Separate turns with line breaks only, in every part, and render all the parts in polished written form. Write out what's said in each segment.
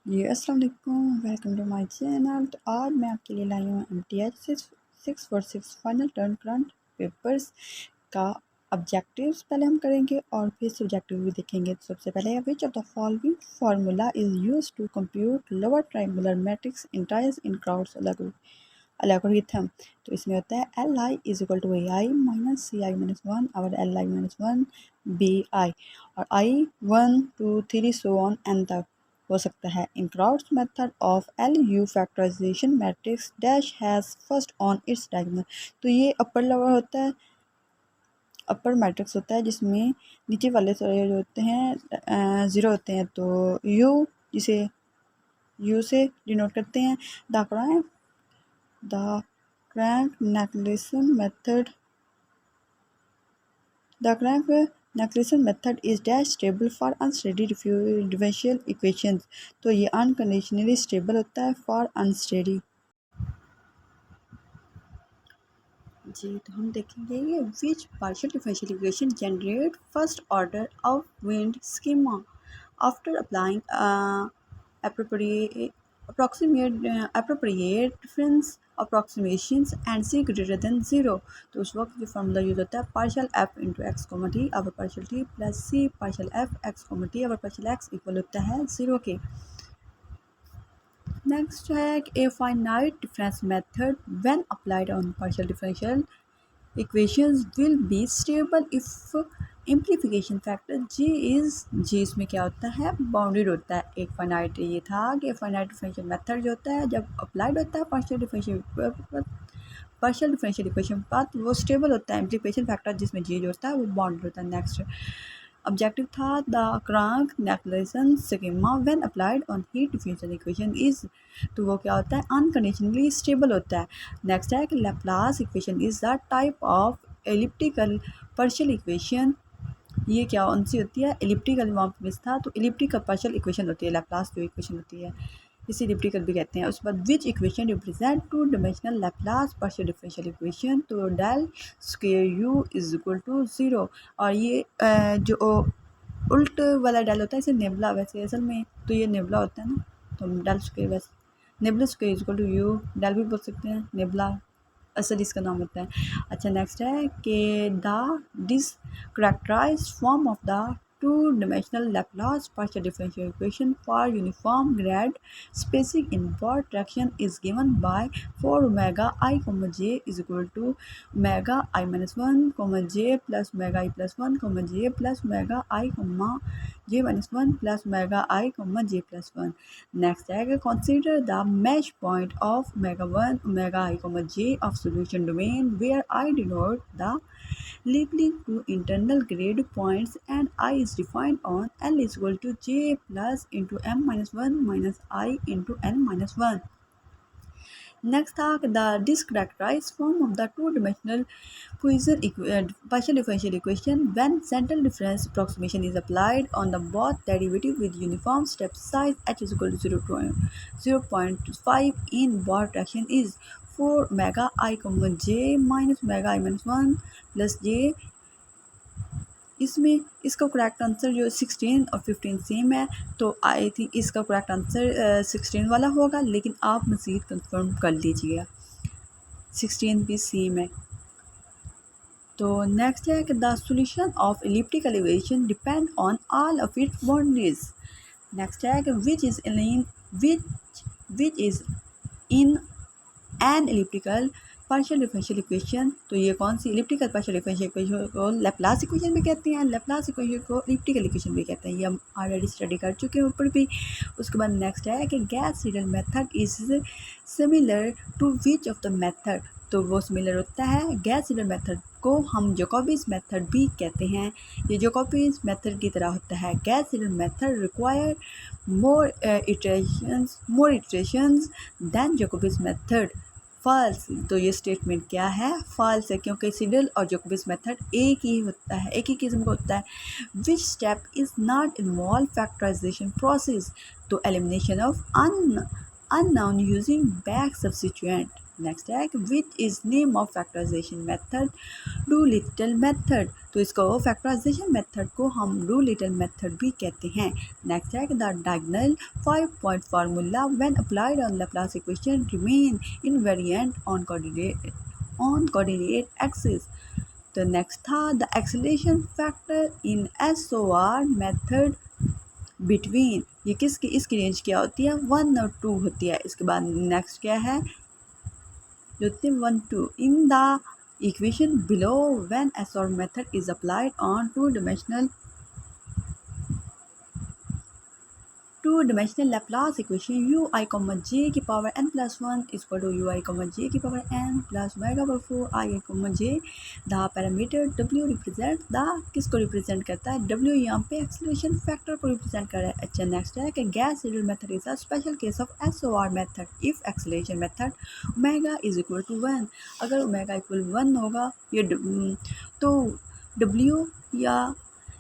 जी अस्सलाम वालेकुम, welcome to my channel. तो आज मैं आपके लिए लाई हूँ MTH 646 final term current papers का ऑब्जेक्टिव्स पहले हम करेंगे और फिर सब्जेक्टिव भी देखेंगे। तो सबसे पहले which of the following formula is use to compute lower triangular matrix entries in Crout's algorithm. तो इसमें होता है LI is equal to AI minus CI-1 और LI-1 BI और I 1 2 3 सो ऑन एन तक हो सकता है। In Crout's method of LU factorisation matrix dash has first on its diagonal. तो ये अपर लेवल होता है, अपर मैट्रिक्स होता है जिसमें नीचे वाले सारे जो होते हैं ज़ीरो होते हैं। तो U जिसे U से डिनोट करते हैं। The Crank Nicolson method The Crank-Nicolson method is dash stable for unsteady differential equations। तो ये अनकंडीशनली स्टेबल होता है फॉर अनस्टेडी। जी तो हम देखेंगे ये which partial differential equation generate first order upwind scheme after applying appropriate appropriate difference approximations and c greater than 0। तो उस वक्त जो फार्मूला यूज होता है partial F into X comma T over partial T plus C partial F X comma T over partial X equal होता है 0 के। Next है a finite difference method when applied on partial differential equations will be stable if amplification factor G इसमें क्या होता है bounded होता है। एक फाइनाइट ये था कि फाइनाइट डिफरेंशियल मेथड जो होता है जब अप्लाइड होता है पार्शियल डिफरेंशियल इक्वेशन पर वो स्टेबल होता है। इम्प्लीफिकेशन फैक्टर जिसमें जी जो होता है वो बाउंडेड होता है। नेक्स्ट ऑब्जेक्टिव था the Crank Nicolson schema when applied on heat differential equation is. तो वो क्या होता है अनकंडीशनली स्टेबल होता है। नेक्स्ट है कि Laplace equation is the type of elliptical partial equation. ये क्या कौन सी होती है एलिप्टिकल, वहाँ मिस था तो एलिप्टिकल पार्शियल इक्वेशन होती है लैप्लास जो इक्वेशन होती है इसे एलिप्टिकल भी कहते हैं। उसके बाद which equation represent two dimensional Laplace partial differential equation. तो del square U is equal to 0 और ये जो उल्ट वाला डेल होता है इसे नेबला वैसे असल में तो ये नेबला होता है ना, तो डेल स्क्वायर वैसे nabla square is equal to u del भी बोल सकते हैं नेबला असल इसका नाम होता है। अच्छा नेक्स्ट है कि the this characterize form of the two dimensional Laplace partial differential equation for uniform grade spacing in both direction is given by 4 omega i comma j is equal to omega i minus 1 comma j plus omega i plus 1 comma j plus omega i comma j minus 1 plus omega i comma j plus 1। Next है consider the mesh point of omega 1 omega I comma j of solution domain where I denote the labeling to internal grid points and I is defined on L is equal to j plus into m minus 1 minus I into n minus 1। Next था the discretized form of the two-dimensional partial differential equation when central difference approximation is applied on the both derivative with uniform step size h is equal to 0.5 in both direction is 4 omega I comma j minus omega I minus 1 plus j। इसमें इसका correct answer जो 16 और 15 same है तो I think इसका correct answer 16 वाला होगा, लेकिन आप मज़ीद कंफर्म कर लीजिएगा 16 भी सेम है। तो नेक्स्ट है कि the solution of elliptical equation depend on all of its boundaries. Next है कि which is in an elliptical partial differential equation. तो ये कौन सी एलिप्टिकल पार्शियल डिफरेंशियल इक्वेशन को लैप्लास इक्वेशन भी कहते हैं, लैप्लास इक्वेशन को एलिप्टिकल इक्वेशन भी कहते हैं, ये हम ऑलरेडी स्टडी कर चुके हैं ऊपर भी। उसके बाद नेक्स्ट है कि Gauss Seidel method is similar to which of the method. तो वो सिमिलर होता है गैस सीडल मेथड को हम जैकोबीज मेथड भी कहते हैं, ये जैकोबीज मेथड की तरह होता है। Gauss Seidel method require more iterations than Jacobi's method. False, तो ये स्टेटमेंट क्या है फॉल्स है क्योंकि सीडल और जैकोबीज मेथड एक ही होता है, एक ही किस्म का होता है। Which step is not involve factorization process. तो elimination of unknown using back substitution. Next है कि which is name of factorization method, Doolittle method. तो इसको फैक्टराइजेशन मेथड को हम डू लिटिल मेथड भी कहते हैं। नेक्स्ट है कि the diagonal 5 point formula when applied on Laplace equation remain invariant on coordinate axis. तो नेक्स्ट था the acceleration factor in SOR method between, ये किसकी इसकी रेंज क्या होती है 1 और 2 होती है। इसके बाद नेक्स्ट क्या है जो 1 2 in the equation below when SOR method is applied on two dimensional Laplace equation ui, j की power n plus 1 is equal to ui, j की power n plus omega over 4 i, j। The parameter w represent the किसको represent करता है, w यहाँ पे acceleration factor को represent कर रहा है। अच्छा नेक्स्ट है कि Gauss Seidel method is a special case of SOR method if acceleration method omega is equal to 1। अगर ओमेगा इक्वल 1 होगा ये तो w या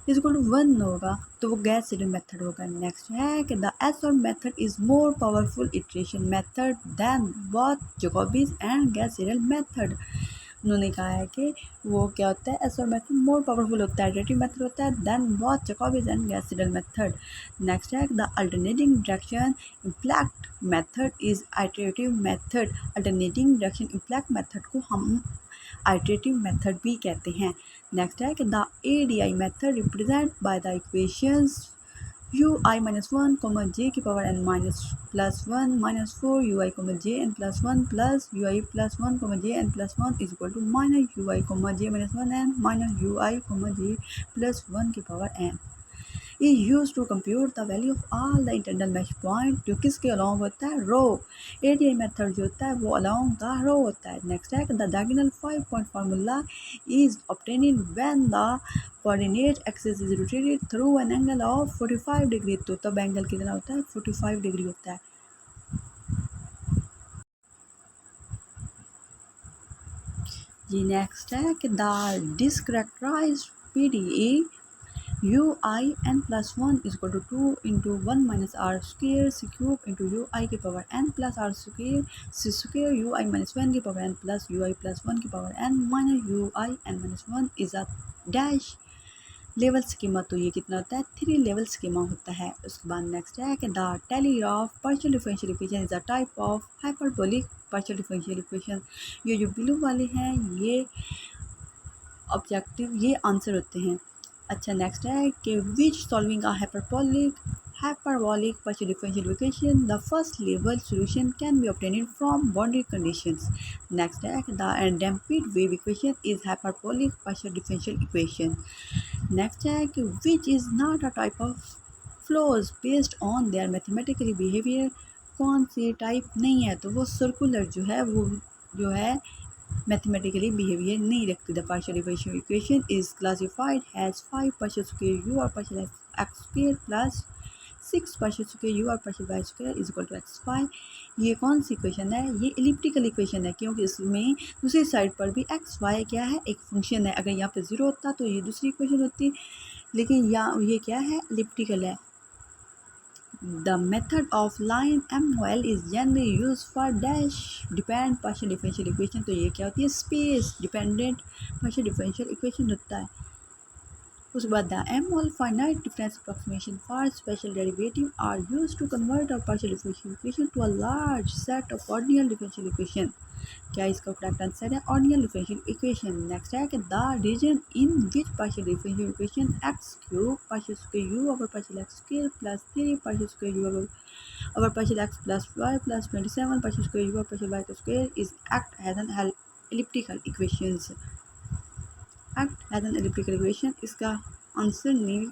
इज इक्वल टू 1 होगा तो वो गैस सीडल मेथड होगा। नेक्स्ट है कि the SOR method is more powerful iteration method than both Jacobi's and Gauss Seidel method. उन्होंने कहा है कि वो क्या होता है SOR मेथड मोर पावरफुल होता है, इटरेटिव मेथड होता है than both Jacobi's and Gauss Seidel method. Next है the alternating direction implicit method is iterative method. Alternating direction implicit method को हम आइटरेटिव मेथड भी कहते हैं। नेक्स्ट है कि the ADI method represent by the equations ui minus 1, j की power n minus plus 1 minus 4 ui, j n plus 1 plus ui plus 1, j n plus 1 is equal to minus ui, j minus 1 n minus ui, j plus 1 की power n is used to compute the value of all the internal mesh point, जो किसके along होता है रो। ADI method जो होता है वो along the row होता है। नेक्स्ट है the diagonal 5-point formula is obtained when the coordinate axis is rotated through an angle of 45 degree. तो तब एंगल कितना होता है 45 डिग्री होता है। जी नेक्स्ट है कि the डिस्करेक्टराइज्ड PDE ui n plus 1 is equal to 2 into 1 minus r square c cube into ui की power n plus r square c square ui minus 1 की power n plus ui plus 1 की power n minus ui n minus 1 is a dash level schema. तो ये कितना होता है 3 level schema होता है। उसके बाद नेक्स्ट है कि the telegraph partial differential equation is a type of hyperbolic partial differential equation. ये जो ब्लू वाले हैं ये ऑब्जेक्टिव ये आंसर होते हैं। अच्छा नेक्स्ट है कि which solving a hyperbolic partial differential equation the first level solution can be obtained from boundary conditions। next है the damped wave equation is hyperbolic partial differential equation। next है कि which is not a type of flows based on their mathematical behavior। कौन सी type नहीं है तो वो circular जो है वो जो है मैथमेटिकली बिहेवियर नहीं रखती। The partial differential equation is classified as 5 partial square U और partial x square plus 6 partial square U और partial Y square is equal to x5। ये कौन सी इक्वेशन है ये एलिप्टिकल इक्वेशन है क्योंकि इसमें दूसरी साइड पर भी x y क्या है एक फंक्शन है। अगर यहाँ पे 0 होता तो ये दूसरी इक्वेशन होती लेकिन यहाँ ये क्या है एलिप्टिकल है। The method of line MOL is generally used for dash dependent partial differential equation। तो ये क्या होती है space dependent partial differential equation होता है। उसके बाद the MOL finite difference approximation for special derivative are used to convert a partial differential equation to a large set of ordinary differential equation। क्या इसका करेक्ट आंसर है ordinal differential equation. Next है कि the region in which partial differential equation x cube partial square u over partial x square plus 3 partial square u over partial x plus y plus 27 partial square u over partial Y square is act as an elliptical equations. Act as an elliptical equation इसका answer नहीं।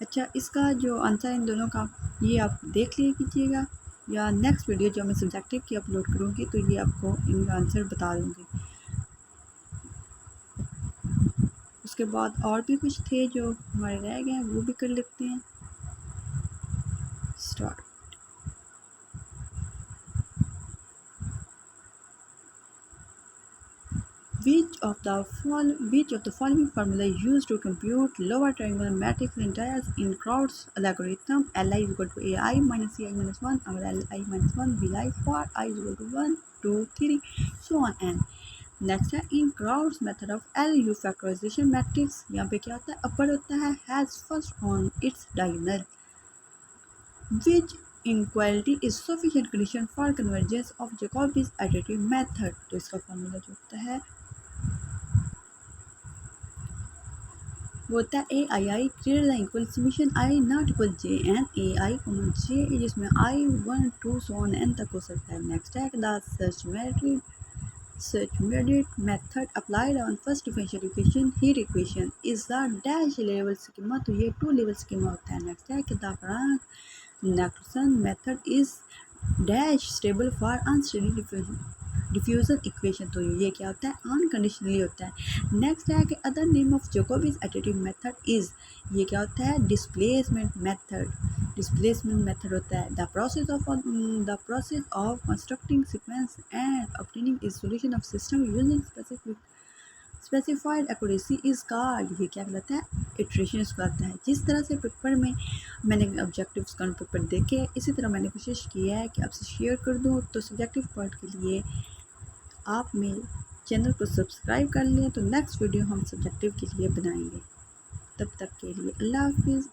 अच्छा इसका जो answer in दोनों का ये आप देख लिया कीजिएगा या नेक्स्ट वीडियो जो मैं सब्जेक्टिव की अपलोड करूँगी तो ये आपको इनका आंसर बता दूँगी। उसके बाद और भी कुछ थे जो हमारे रह गए हैं वो भी कर लेते हैं। Start. Which which of the following formula is used to compute lower triangular matrix integers in Crowd's algorithm? Li is equal to ai minus ci minus 1 or li minus 1 bi for I is equal to 1, 2, 3, so on n. Next है in Crout's method of LU factorisation matrix, यहाँ पे क्या होता है, upper होता है has first on its diagonal, which inequality is sufficient condition for convergence of Jacobi's additive method. तो इसका फॉर्मूला जो होता है वो होता है A I I greater than equal summation I not equal J N A I comma J, जिसमें I 1, 2 so on an तक हो सकता है। नेक्स्ट है the such method applied on first differential equation heat equation is the dash level schema, तो ये 2 level schema होता है। नेक्स्ट है कि the Frank-Nicolson method is dash stable for unsteady diffusion equation, तो ये क्या होता है, अनकंडीशनली होता है। नेक्स्ट है कि other name of Jacobi's additive method is, ये क्या होता है, डिस्प्लेसमेंट मेथड। डिस्प्लेसमेंट मेथड होता है the process of constructing sequence and obtaining is solution of system using specified accuracy is called, ये क्या कहलाता है, इटरेशंस कहलाता है। जिस तरह से पेपर में मैंने ऑब्जेक्टिव्स का पेपर देखे, इसी तरह मैंने कोशिश की है कि आपसे शेयर कर दूं। तो सब्जेक्टिव पार्ट के लिए आप मेरे चैनल को सब्सक्राइब कर लें, तो नेक्स्ट वीडियो हम सब्जेक्टिव के लिए बनाएंगे। तब तक के लिए अल्लाह हाफिज़।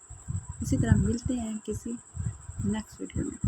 इसी तरह मिलते हैं किसी नेक्स्ट वीडियो में।